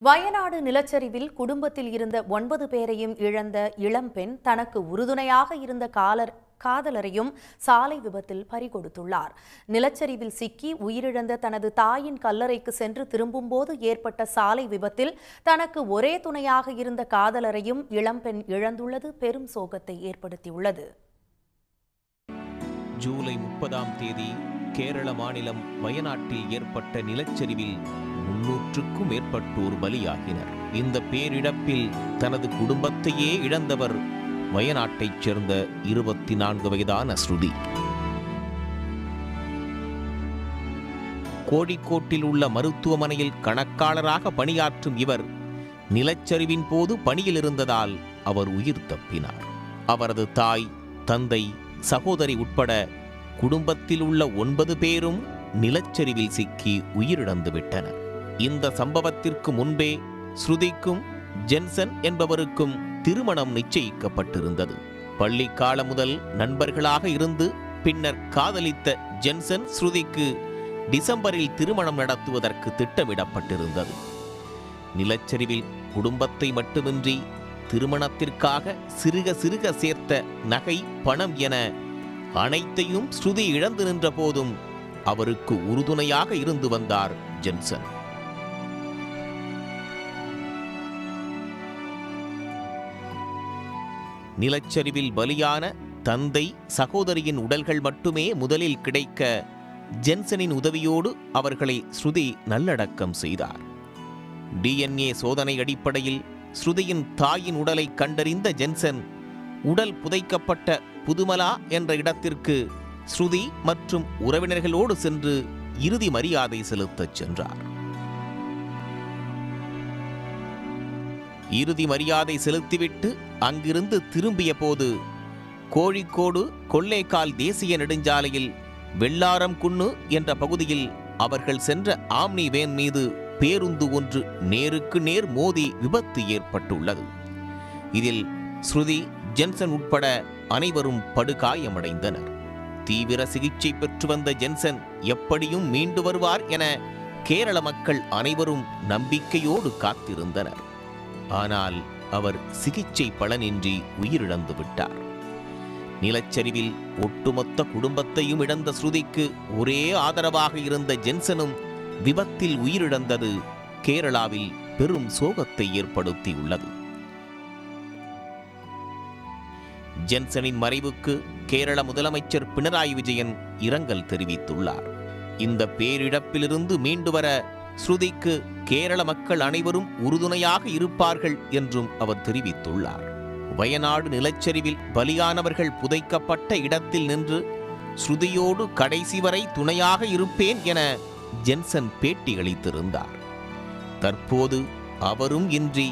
வயநாடு நிலச்சரிவில் குடும்பத்தில் இருந்த 9 பேரையும் இழந்த இளம்பெண் தனக்கு உறுதுணையாக இருந்த காதலரையும் சாலை விபத்தில் பறிகொடுத்துள்ளார். நிலச்சரிவில் சிக்கி உயிரிழந்த தனது தாயின் கல்லறைக்கு சென்று திரும்பும்போது ஏற்பட்ட சாலை விபத்தில் தனக்கு ஒரே துணையாக இருந்த காதலரையும் இளம்பெண் இழந்துள்ளது பெரும் சோகத்தை ஏற்படுத்தியுள்ளது. ஜூலை 30ஆம் தேதி கேரள மாநிலம் வயநாட்டில் ஏற்பட்ட நிலச்சரிவில் 300க்கும் மேற்பட்டோர் பலியாகினர். இந்த பேரிழப்பில் தனது குடும்பத்தையே இழந்தவர் வயநாட்டைச் சேர்ந்த 24 வயதான ஸ்ருதி. கோழிக்கோட்டில் உள்ள மருத்துவமனையில் கணக்காளராக பணியாற்றும் இவர் நிலச்சரிவின் போது பணியில் இருந்ததால் அவர் உயிர் தப்பினார். அவரது தாய், தந்தை, சகோதரி உட்பட குடும்பத்தில் உள்ள 9 பேரும் நிலச்சரிவில் சிக்கி உயிரிழந்து விட்டனர். இந்த சம்பவத்திற்கு முன்பே ஸ்ருதிக்கும் ஜென்சன் என்பவருக்கும் திருமணம் நிச்சயிக்கப்பட்டிருந்தது. பள்ளிக்காலம் முதல் நண்பர்களாக இருந்து பின்னர் காதலித்த ஜென்சன் ஸ்ருதிக்கு டிசம்பரில் திருமணம் நடத்துவதற்கு திட்டமிடப்பட்டிருந்தது. நிலச்சரிவில் குடும்பத்தை மட்டுமின்றி திருமணத்திற்காக சிறுக சிறுக சேர்த்த நகை, பணம் என அனைத்தையும் ஸ்ருதி இழந்து நின்ற போதும் அவருக்கு உறுதுணையாக இருந்து வந்தார் ஜென்சன். நிலச்சரிவில் பலியான தந்தை, சகோதரியின் உடல்கள் மட்டுமே முதலில் கிடைக்க ஜென்சனின் உதவியோடு அவர்களை ஸ்ருதி நல்லடக்கம் செய்தார். DNA சோதனை அடிப்படையில் ஸ்ருதியின் தாயின் உடலை கண்டறிந்த ஜென்சன் உடல் புதைக்கப்பட்ட புதுமலா என்ற இடத்திற்கு ஸ்ருதி மற்றும் உறவினர்களோடு சென்று இறுதி மரியாதை செலுத்தச் சென்றார். இறுதி மரியாதை செலுத்திவிட்டு அங்கிருந்து திரும்பிய போது கோழிக்கோடு கொல்லேக்கால் தேசிய நெடுஞ்சாலையில் வெள்ளாரம்குன்னு என்ற பகுதியில் அவர்கள் சென்ற ஆம்னி வேன் மீது பேருந்து ஒன்று நேருக்கு நேர் மோதி விபத்து ஏற்பட்டுள்ளது. இதில் ஸ்ருதி, ஜென்சன் உட்பட அனைவரும் படுகாயமடைந்தனர். தீவிர சிகிச்சை பெற்று வந்த ஜென்சன் எப்படியும் மீண்டு வருவார் என கேரள மக்கள் அனைவரும் நம்பிக்கையோடு காத்திருந்தனர். ஆனால் அவர் சிகிச்சை பலனின்றி உயிரிழந்து விட்டார். நிலச்சரிவில் ஒட்டுமொத்த குடும்பத்தையும் இழந்த ஸ்ருதிக்கு ஒரே ஆதரவாக இருந்த ஜென்சனும் விபத்தில் உயிரிழந்தது கேரளாவில் பெரும் சோகத்தை ஏற்படுத்தியுள்ளது. ஜென்சனின் மறைவுக்கு கேரள முதலமைச்சர் பினராயி விஜயன் இரங்கல் தெரிவித்துள்ளார். இந்த பேரிழப்பிலிருந்து மீண்டு வர ஸ்ருதிக்கு கேரள மக்கள் அனைவரும் உறுதுணையாக இருப்பார்கள் என்றும் அவர் தெரிவித்துள்ளார். வயநாடு நிலச்சரிவில் பலியானவர்கள் புதைக்கப்பட்ட இடத்தில் நின்று ஸ்ருதியோடு கடைசி வரை துணையாக இருப்பேன் என ஜென்சன் பேட்டி அளித்திருந்தார். தற்போது அவரும் இன்றி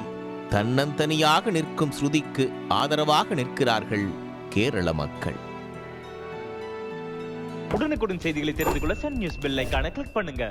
தன்னந்தனியாக நிற்கும் ஸ்ருதிக்கு ஆதரவாக நிற்கிறார்கள் கேரள மக்கள். உடனுக்குடன் செய்திகளை தெரிந்து கொள்ள சன் நியூஸ் பெல் ஐகானை கிளிக் பண்ணுங்க.